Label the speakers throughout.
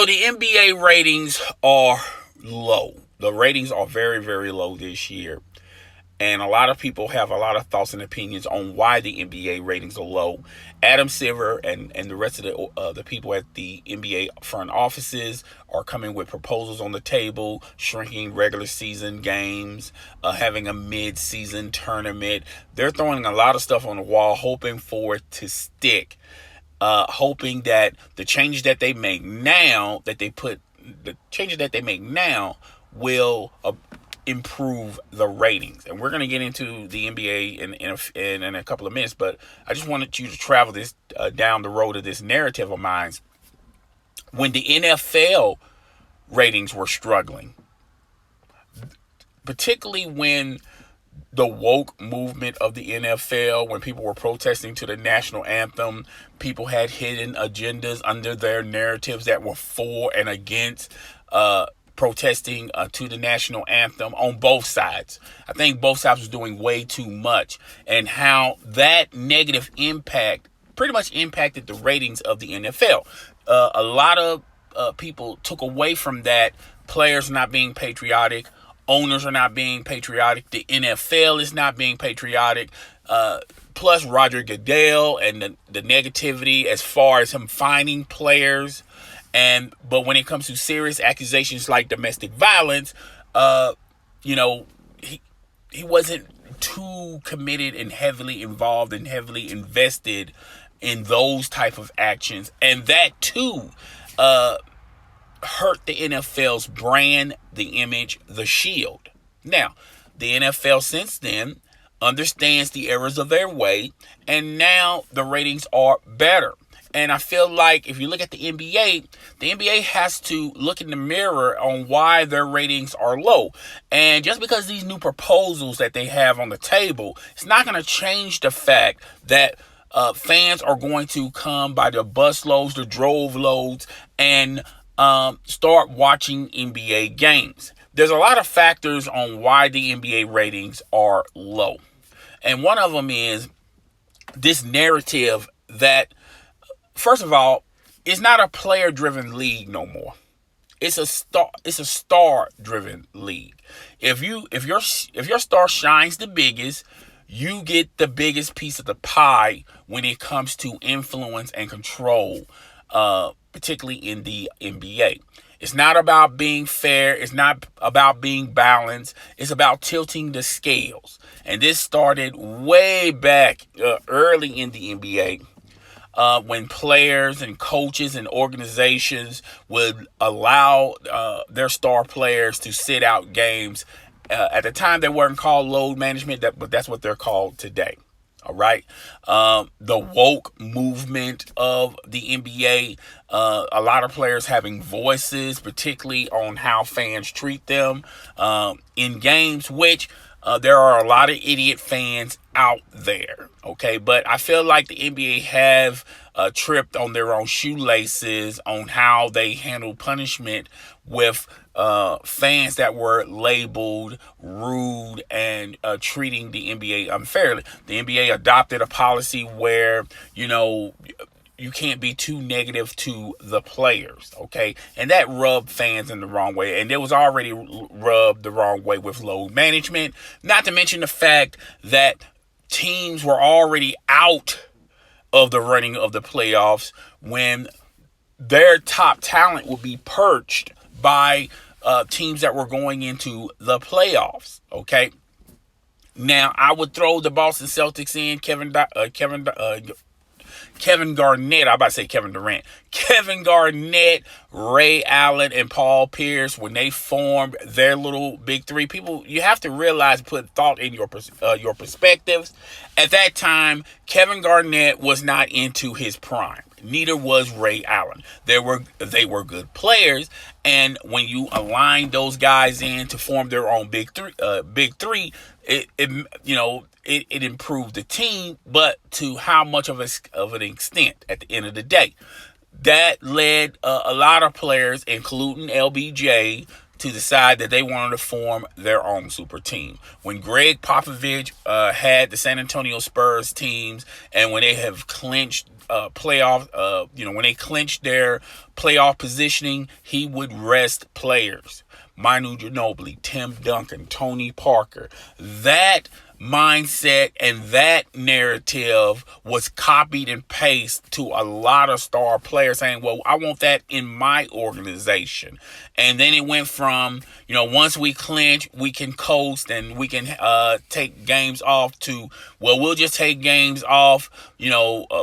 Speaker 1: So the NBA ratings are low. The ratings are very, very low this year. And a lot of people have a lot of thoughts and opinions on why the NBA ratings are low. Adam Silver and the rest of the people at the NBA front offices are coming with proposals on the table, shrinking regular season games, having a mid-season tournament. They're throwing a lot of stuff on the wall, hoping for it to stick. Hoping that the changes that they make now, will improve the ratings. And we're going to get into the NBA in a couple of minutes, but I just wanted you to travel this down the road of this narrative of mine. When the NFL ratings were struggling, particularly when the woke movement of the NFL, when people were protesting to the national anthem, people had hidden agendas under their narratives that were for and against protesting to the national anthem on both sides. I think both sides was doing way too much, and how that negative impact pretty much impacted the ratings of the NFL. A lot of people took away from that. Players not being patriotic, owners are not being patriotic, the NFL is not being patriotic. Plus Roger Goodell and the negativity as far as him finding players. But when it comes to serious accusations like domestic violence, he wasn't too committed and heavily involved and heavily invested in those type of actions, and that too hurt the NFL's brand, the image, the shield. Now, the NFL since then understands the errors of their way, and now the ratings are better. And I feel like if you look at the NBA has to look in the mirror on why their ratings are low. And just because these new proposals that they have on the table, it's not going to change the fact that fans are going to come by the busloads, the drove loads, and start watching NBA games. There's a lot of factors on why the NBA ratings are low. And one of them is this narrative that, first of all, it's not a player-driven league no more. It's a star-driven league. If your star shines the biggest, you get the biggest piece of the pie when it comes to influence and control, particularly in the NBA. It's not about being fair. It's not about being balanced. It's about tilting the scales. And this started way back early in the NBA. When players and coaches and organizations would allow their star players to sit out games. At the time, they weren't called load management, but that's what they're called today. All right. The woke movement of the NBA, a lot of players having voices, particularly on how fans treat them in games, which there are a lot of idiot fans out there. Okay. But I feel like the NBA have tripped on their own shoelaces on how they handle punishment with fans that were labeled rude and treating the NBA unfairly. The NBA adopted a policy where, you can't be too negative to the players, okay? And that rubbed fans in the wrong way. And it was already rubbed the wrong way with load management. Not to mention the fact that teams were already out of the running of the playoffs when their top talent would be perched by teams that were going into the playoffs, okay? Now, I would throw the Boston Celtics in, Kevin Garnett, I'm about to say Kevin Durant. Kevin Garnett, Ray Allen, and Paul Pierce, when they formed their little big three, people, you have to realize, put thought in your perspectives. At that time, Kevin Garnett was not into his prime. Neither was Ray Allen. They were good players, and when you align those guys in to form their own big three, it improved the team, but to how much of an extent at the end of the day. That led a lot of players, including LBJ, to decide that they wanted to form their own super team. When Greg Popovich had the San Antonio Spurs teams, and when they have clinched when they clinched their playoff positioning, he would rest players. Manu Ginobili, Tim Duncan, Tony Parker. That mindset and that narrative was copied and pasted to a lot of star players saying, well, I want that in my organization. And then it went from, once we clinch, we can coast and we can take games off to, well, we'll just take games off,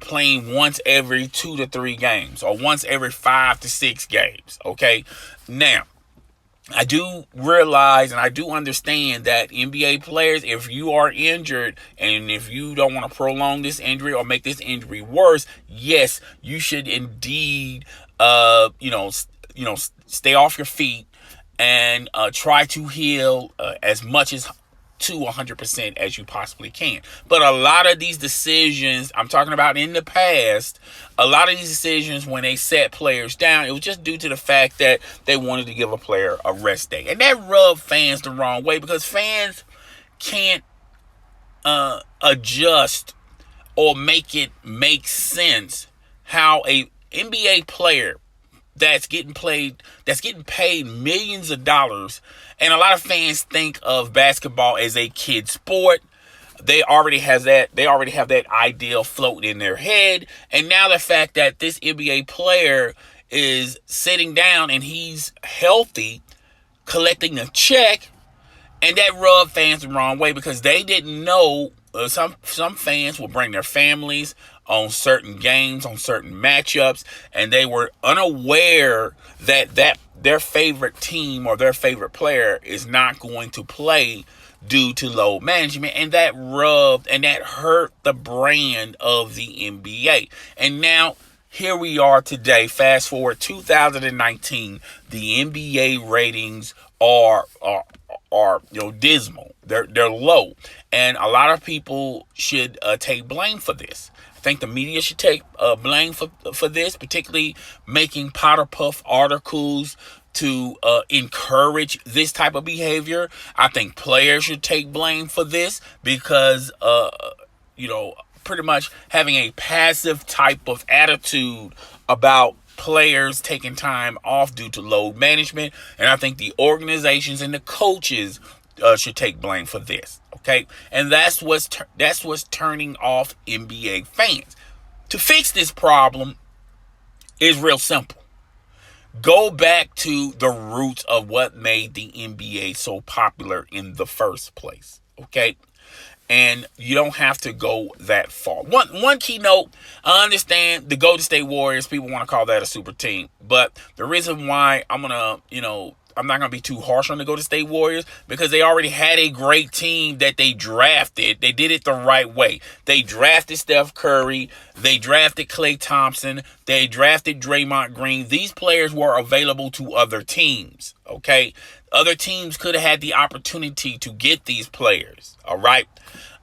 Speaker 1: playing once every 2 to 3 games or once every 5 to 6 games. Okay. Now, I do realize and I do understand that NBA players, if you are injured and if you don't want to prolong this injury or make this injury worse, yes, you should indeed, stay off your feet and try to heal as much as to 100% as you possibly can. But a lot of these decisions, I'm talking about in the past, a lot of these decisions when they set players down, it was just due to the fact that they wanted to give a player a rest day. And that rubbed fans the wrong way because fans can't adjust or make it make sense how a NBA player that's getting paid millions of dollars. And a lot of fans think of basketball as a kid sport. They already have that ideal floating in their head. And now the fact that this NBA player is sitting down and he's healthy, collecting a check, and that rubbed fans the wrong way because they didn't know. Some fans will bring their families on certain games, on certain matchups, and they were unaware that their favorite team or their favorite player is not going to play due to load management, and that rubbed and that hurt the brand of the NBA. And now here we are today, fast forward 2019, the NBA ratings are dismal. They're low, and a lot of people should take blame for this. I think the media should take blame for this, particularly making powder puff articles to encourage this type of behavior. I think players should take blame for this because pretty much having a passive type of attitude about players taking time off due to load management. And I think the organizations and the coaches should take blame for this. Okay, and that's what's turning off NBA fans. To fix this problem is real simple. Go back to the roots of what made the NBA so popular in the first place. Okay, and you don't have to go that far. One key note, I understand the Golden State Warriors, people want to call that a super team, but the reason why I'm not going to be too harsh on the Golden State Warriors because they already had a great team that they drafted. They did it the right way. They drafted Steph Curry. They drafted Klay Thompson. They drafted Draymond Green. These players were available to other teams, okay? Other teams could have had the opportunity to get these players, all right?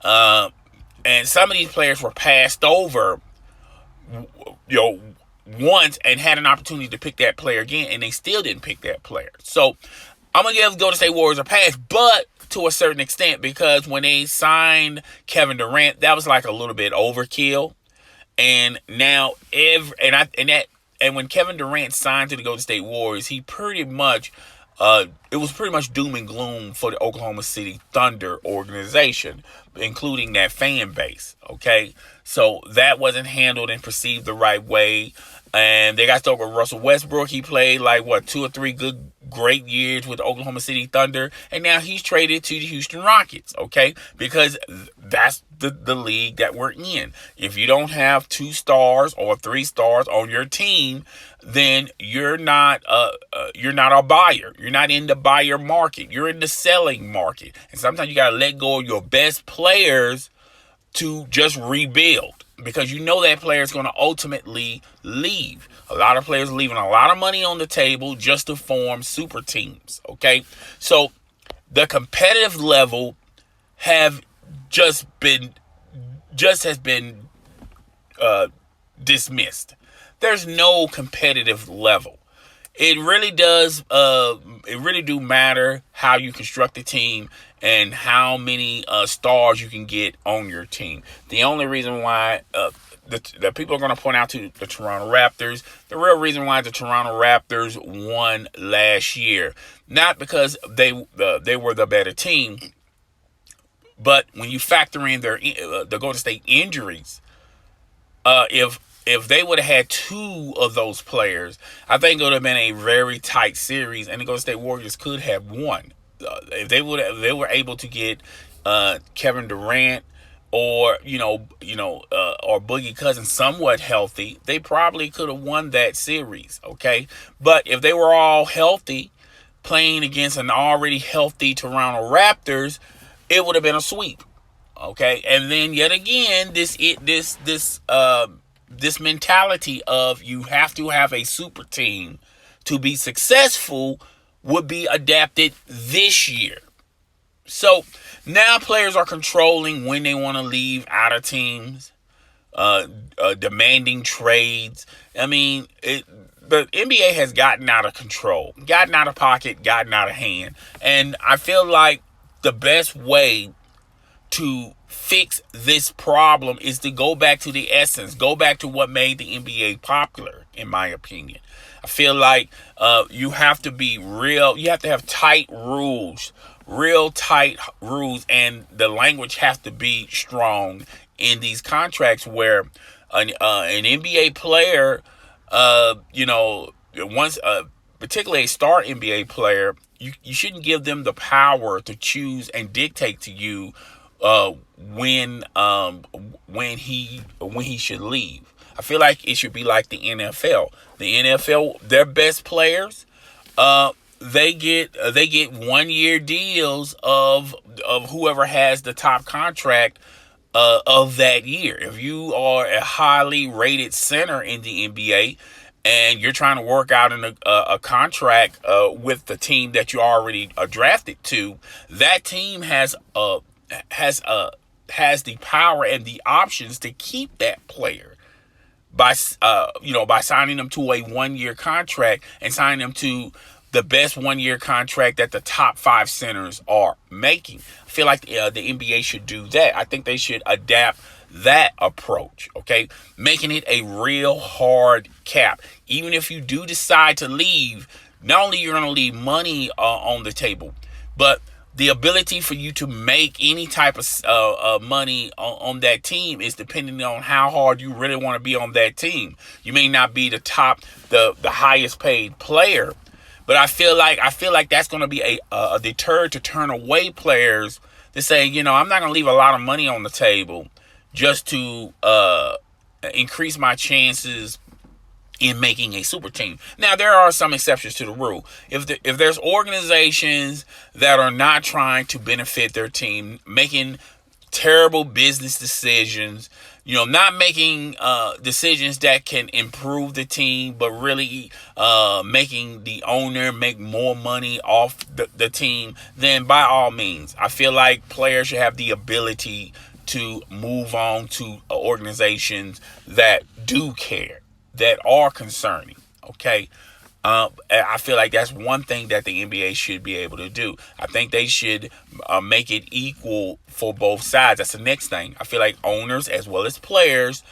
Speaker 1: And some of these players were passed over, once and had an opportunity to pick that player again, and they still didn't pick that player. So I'm going to give Golden State Warriors a pass, but to a certain extent, because when they signed Kevin Durant, that was like a little bit overkill. And now when Kevin Durant signed to the Golden State Warriors, he pretty much it was pretty much doom and gloom for the Oklahoma City Thunder organization, including that fan base. Okay, so that wasn't handled and perceived the right way. And they got stuck with Russell Westbrook. He played 2 or 3 great years with the Oklahoma City Thunder. And now he's traded to the Houston Rockets, okay? Because that's the league that we're in. If you don't have 2 stars or 3 stars on your team, then you're not a buyer. You're not in the buyer market. You're in the selling market. And sometimes you got to let go of your best players to just rebuild, because that player is going to ultimately leave. A lot of players are leaving a lot of money on the table just to form super teams, okay? So the competitive level has been dismissed. There's no competitive level. it really does. It really do matter how you construct the team and how many stars you can get on your team. The only reason why the people are going to point out to the Toronto Raptors, the real reason why the Toronto Raptors won last year, not because they were the better team, but when you factor in the Golden State injuries, if they would have had two of those players, I think it would have been a very tight series, and the Golden State Warriors could have won. If they were able to get Kevin Durant or or Boogie Cousins somewhat healthy, they probably could have won that series. Okay, but if they were all healthy, playing against an already healthy Toronto Raptors, it would have been a sweep. Okay, and then yet again, this mentality of you have to have a super team to be successful would be adapted this year. So now players are controlling when they want to leave out of teams, demanding trades. I mean, the NBA has gotten out of control, gotten out of pocket, gotten out of hand. And I feel like the best way to fix this problem is to go back to the essence, go back to what made the NBA popular, in my opinion. I feel like you have to be real, you have to have tight rules, and the language has to be strong in these contracts where an NBA player, particularly a star NBA player, you shouldn't give them the power to choose and dictate to you when he should leave. I feel like it should be like the NFL. The NFL, their best players, they get 1 year deals of whoever has the top contract of that year. If you are a highly rated center in the NBA and you're trying to work out a contract with the team that you already drafted to, that team has the power and the options to keep that player by signing them to a 1 year contract and signing them to the best 1 year contract that the top 5 centers are making. I feel like the NBA should do that. I think they should adapt that approach, okay? Making it a real hard cap. Even if you do decide to leave, not only you're going to leave money on the table, but the ability for you to make any type of money on that team is depending on how hard you really want to be on that team. You may not be the highest paid player, but I feel like that's going to be a deter to turn away players to say, I'm not going to leave a lot of money on the table just to increase my chances in making a super team. Now, there are some exceptions to the rule. If there's organizations that are not trying to benefit their team, making terrible business decisions, not making decisions that can improve the team, but really making the owner make more money off the team, then by all means, I feel like players should have the ability to move on to organizations that do care, that are concerning, okay? I feel like that's one thing that the NBA should be able to do. I think they should make it equal for both sides. That's the next thing. I feel like owners as well as players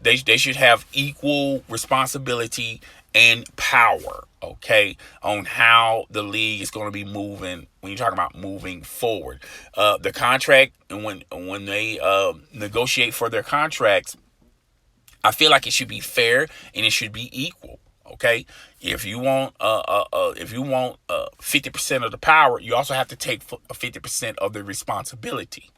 Speaker 1: they should have equal responsibility and power, okay, on how the league is going to be moving when you're talking about moving forward. The contract, when they negotiate for their contracts, I feel like it should be fair and it should be equal. Okay, if you want 50% of the power, you also have to take 50% of the responsibility.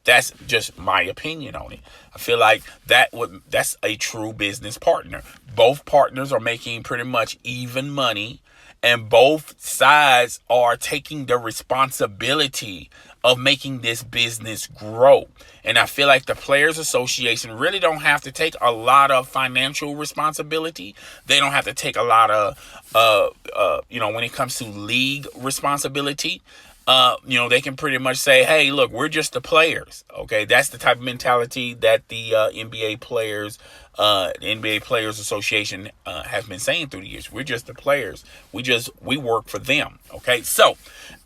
Speaker 1: That's just my opinion on it. I feel like that's a true business partner. Both partners are making pretty much even money, and both sides are taking the responsibility of making this business grow. And I feel like the Players Association really don't have to take a lot of financial responsibility. They don't have to take a lot of, when it comes to league responsibility. They can pretty much say, hey, look, we're just the players. Okay, that's the type of mentality that the NBA players the NBA Players Association has been saying through the years. We're just the players. We work for them. Okay, so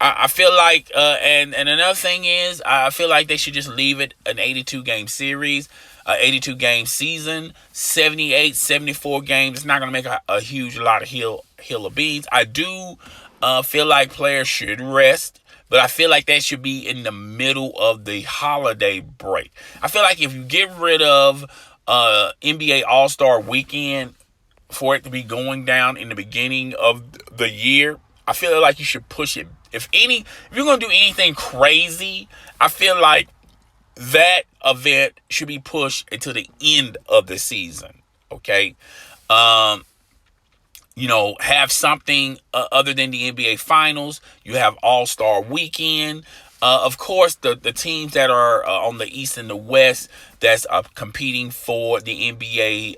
Speaker 1: I feel like, and another thing is, I feel like they should just leave it an 82 game series, 82 game season, 78, 74 games. It's not going to make a huge lot of hill of beans. I do feel like players should rest. But I feel like that should be in the middle of the holiday break. I feel like if you get rid of NBA All-Star Weekend for it to be going down in the beginning of the year, I feel like you should push it. If you're going to do anything crazy, I feel like that event should be pushed until the end of the season. Okay? Have something other than the NBA Finals. You have All-Star Weekend. Of course, the teams that are on the East and the West that's competing for the NBA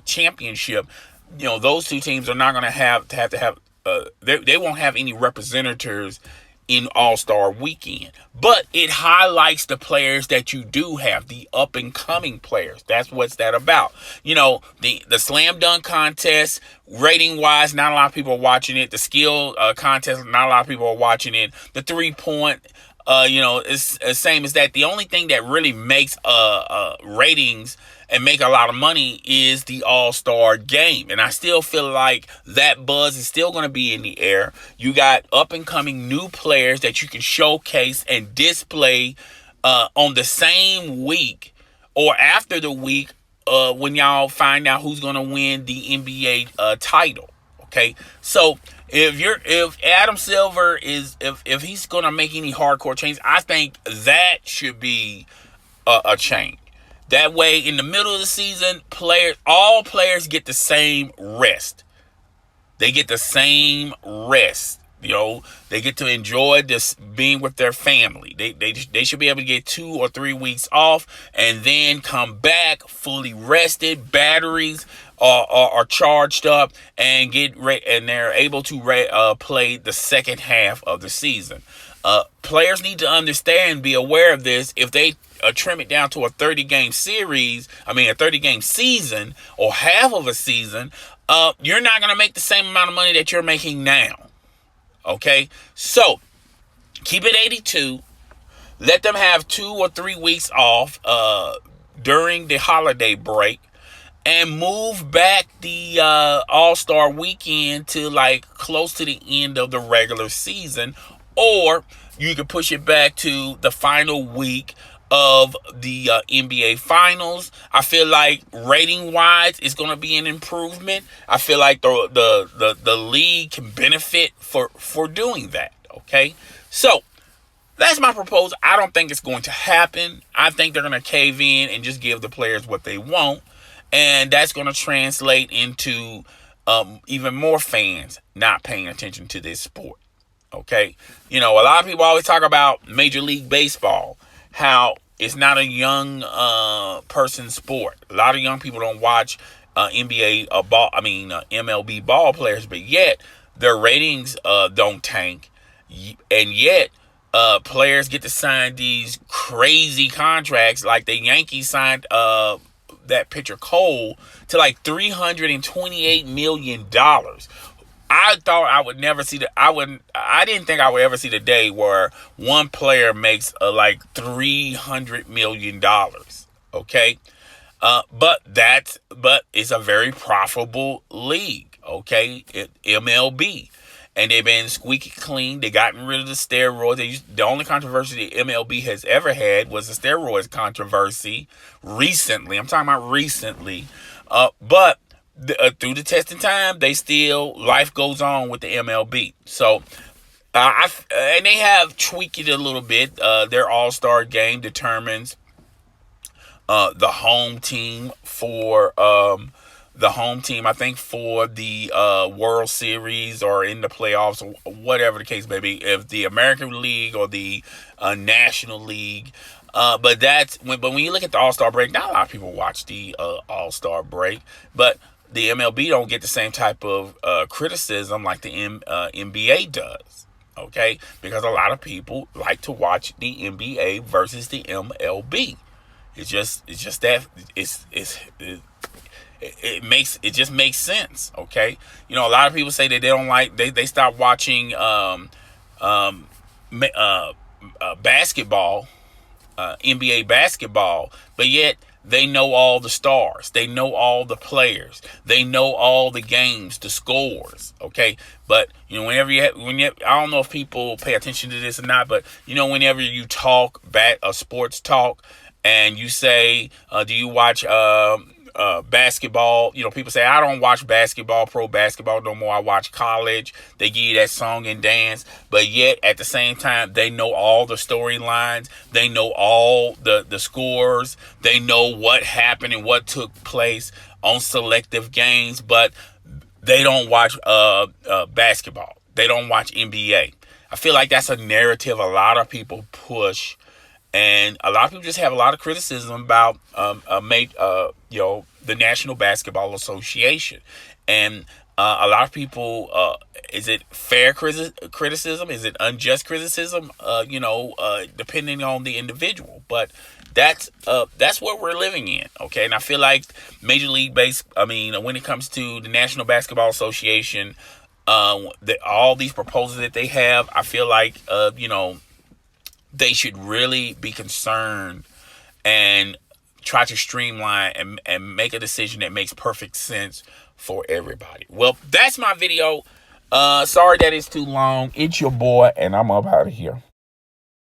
Speaker 1: championship, those two teams are not going to have they won't have any representatives in All-Star Weekend. But it highlights the players that you do have, the up-and-coming players. That's what's that about. The slam dunk contest, rating-wise, not a lot of people are watching it. The skill contest, not a lot of people are watching it. The three-point, it's the same as that. The only thing that really makes ratings and make a lot of money is the All-Star game. And I still feel like that buzz is still going to be in the air. You got up-and-coming new players that you can showcase and display on the same week or after the week when y'all find out who's going to win the NBA title. Okay? So if Adam Silver if he's going to make any hardcore changes, I think that should be a change. That way, in the middle of the season, all players get the same rest. They get the same rest. They get to enjoy this being with their family. They should be able to get 2 or 3 weeks off and then come back fully rested. Batteries are charged up and and they're able to play the second half of the season. Players need to understand, be aware of this. If they trim it down to a 30-game season or half of a season, you're not going to make the same amount of money that you're making now. Okay? So, keep it 82. Let them have 2 or 3 weeks off during the holiday break and move back the All-Star Weekend to close to the end of the regular season, or you can push it back to the final week of the NBA Finals. I feel like rating-wise, it's going to be an improvement. I feel like the league can benefit for doing that. Okay, so that's my proposal. I don't think it's going to happen. I think they're going to cave in and just give the players what they want, and that's going to translate into even more fans not paying attention to this sport. Okay, a lot of people always talk about Major League Baseball, how it's not a young person sport. A lot of young people don't watch MLB ball players, but yet their ratings don't tank, and yet players get to sign these crazy contracts. Like the Yankees signed that pitcher Cole to $328 million. I thought I would never see I didn't think I would ever see the day where one player makes $300 million. Okay. But it's a very profitable league. Okay. MLB. And they've been squeaky clean. They gotten rid of the steroids. The only controversy the MLB has ever had was the steroids controversy recently. I'm talking about recently. But through the testing time, life goes on with the MLB. So, and they have tweaked it a little bit. Their All-Star game determines the home team I think for the World Series or in the playoffs or whatever the case may be, if the American League or the National League. But when you look at the All-Star break, not a lot of people watch the All-Star break, but the MLB don't get the same type of criticism like the NBA does, okay? Because a lot of people like to watch the NBA versus the MLB. It's just that it just makes sense. Okay, you know, a lot of people say that they don't like they stop watching um, basketball, NBA basketball, but yet they know all the stars, they know all the players, they know all the games, the scores. Okay, but you know, I don't know if people pay attention to this or not, but you know, whenever you talk a sports talk, and you say, "Do you watch basketball?" You know, people say, "I don't watch basketball, pro basketball no more. I watch college." They give you that song and dance, but yet at the same time, they know all the storylines. They know all the scores. They know what happened and what took place on selective games, but they don't watch basketball. They don't watch NBA. I feel like that's a narrative a lot of people push, and a lot of people just have a lot of criticism about the National Basketball Association. And a lot of people, is it fair criticism? Is it unjust criticism? Depending on the individual. But that's what we're living in. Okay, and I feel like Major League when it comes to the National Basketball Association, all these proposals that they have, I feel like they should really be concerned and try to streamline and make a decision that makes perfect sense for everybody. Well, that's my video. Sorry that it's too long. It's your boy, and I'm up out of here.